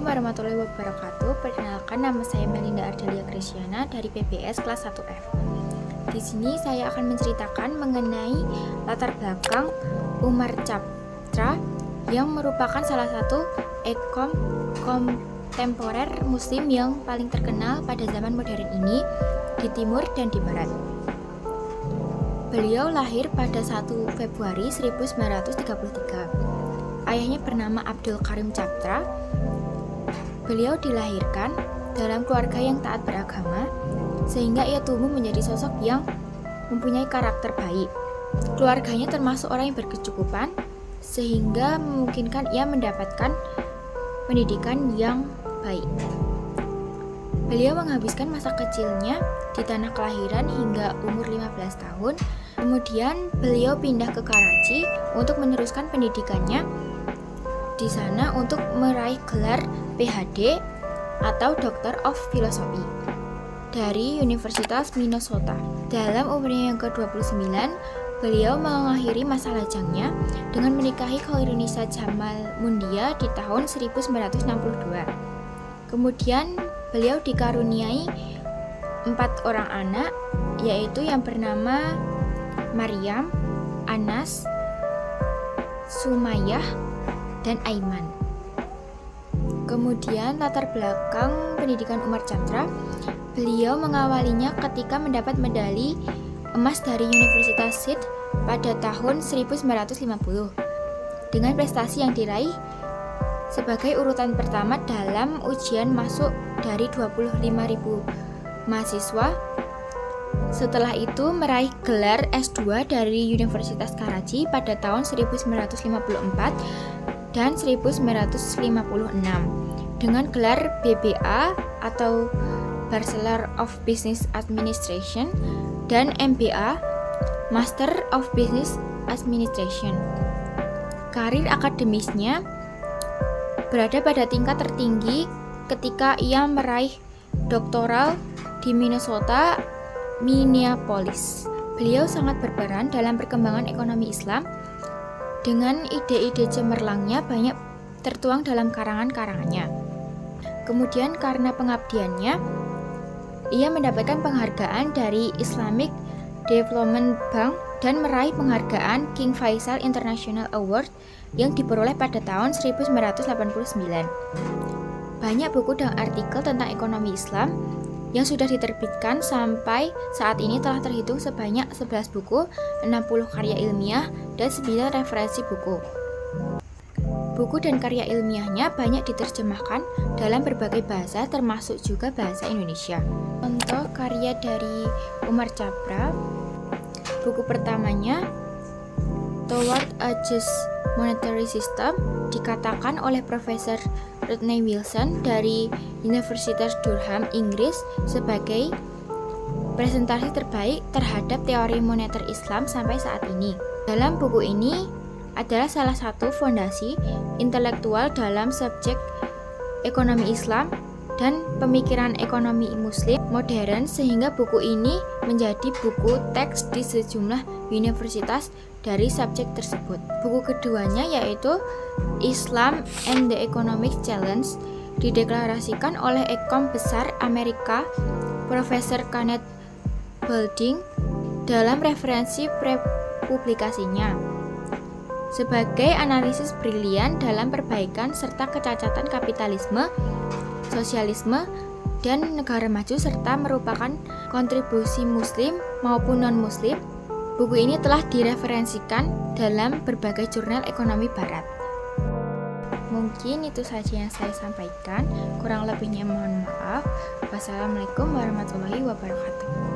warahmatullahi wabarakatuh. Perkenalkan, nama saya Melinda Ardelia Kristiana dari PBS kelas 1F. Di sini saya akan menceritakan mengenai latar belakang Umar Chaptra yang merupakan salah satu ekom kontemporer muslim yang paling terkenal pada zaman modern ini di timur dan di barat. Beliau lahir pada 1 Februari 1933. Ayahnya bernama Abdul Karim Chaptra. Beliau dilahirkan dalam keluarga yang taat beragama, sehingga ia tumbuh menjadi sosok yang mempunyai karakter baik. Keluarganya termasuk orang yang berkecukupan, sehingga memungkinkan ia mendapatkan pendidikan yang baik. Beliau menghabiskan masa kecilnya di tanah kelahiran hingga umur 15 tahun. Kemudian beliau pindah ke Karachi untuk meneruskan pendidikannya di sana untuk meraih gelar PhD atau Doctor of Philosophy dari Universitas Minnesota. Dalam umurnya yang ke-29, beliau mengakhiri masa lajangnya dengan menikahi Khairunisa Jamal Mundia di tahun 1962. Kemudian beliau dikaruniai 4 orang anak, yaitu yang bernama Maryam, Anas, Sumayyah, dan Aiman. Kemudian latar belakang pendidikan Umar Chaptra, beliau mengawalinya ketika mendapat medali emas dari Universitas Sydney pada tahun 1950 dengan prestasi yang diraih sebagai urutan pertama dalam ujian masuk dari 25.000 mahasiswa. Setelah itu meraih gelar S2 dari Universitas Karachi pada tahun 1954 dan 1956 dengan gelar BBA atau Bachelor of Business Administration dan MBA Master of Business Administration. Karir akademisnya berada pada tingkat tertinggi ketika ia meraih doktoral di Minneapolis. Beliau sangat berperan dalam perkembangan ekonomi Islam. Dengan ide-ide cemerlangnya banyak tertuang dalam karangan-karangannya. Kemudian karena pengabdiannya, ia mendapatkan penghargaan dari Islamic Development Bank dan meraih penghargaan King Faisal International Award yang diperoleh pada tahun 1989. Banyak buku dan artikel tentang ekonomi Islam yang sudah diterbitkan sampai saat ini telah terhitung sebanyak 11 buku, 60 karya ilmiah, dan 9 referensi buku. Buku dan karya ilmiahnya banyak diterjemahkan dalam berbagai bahasa termasuk juga bahasa Indonesia. Contoh karya dari Umar Chaptra, buku pertamanya Toward a Just Monetary System dikatakan oleh Profesor Rodney Wilson dari Universitas Durham, Inggris sebagai presentasi terbaik terhadap teori moneter Islam sampai saat ini. Dalam buku ini adalah salah satu fondasi intelektual dalam subjek ekonomi Islam dan pemikiran ekonomi Muslim modern, sehingga buku ini menjadi buku teks di sejumlah universitas dari subjek tersebut. Buku keduanya yaitu Islam and the Economic Challenge dideklarasikan oleh ekom besar Amerika Profesor Kenneth Boulding dalam referensi prepublikasinya sebagai analisis brilian dalam perbaikan serta kecacatan kapitalisme, sosialisme, dan negara maju serta merupakan kontribusi muslim maupun non-muslim. Buku ini telah direferensikan dalam berbagai jurnal ekonomi barat. Mungkin itu saja yang saya sampaikan, kurang lebihnya mohon maaf. Wassalamualaikum warahmatullahi wabarakatuh.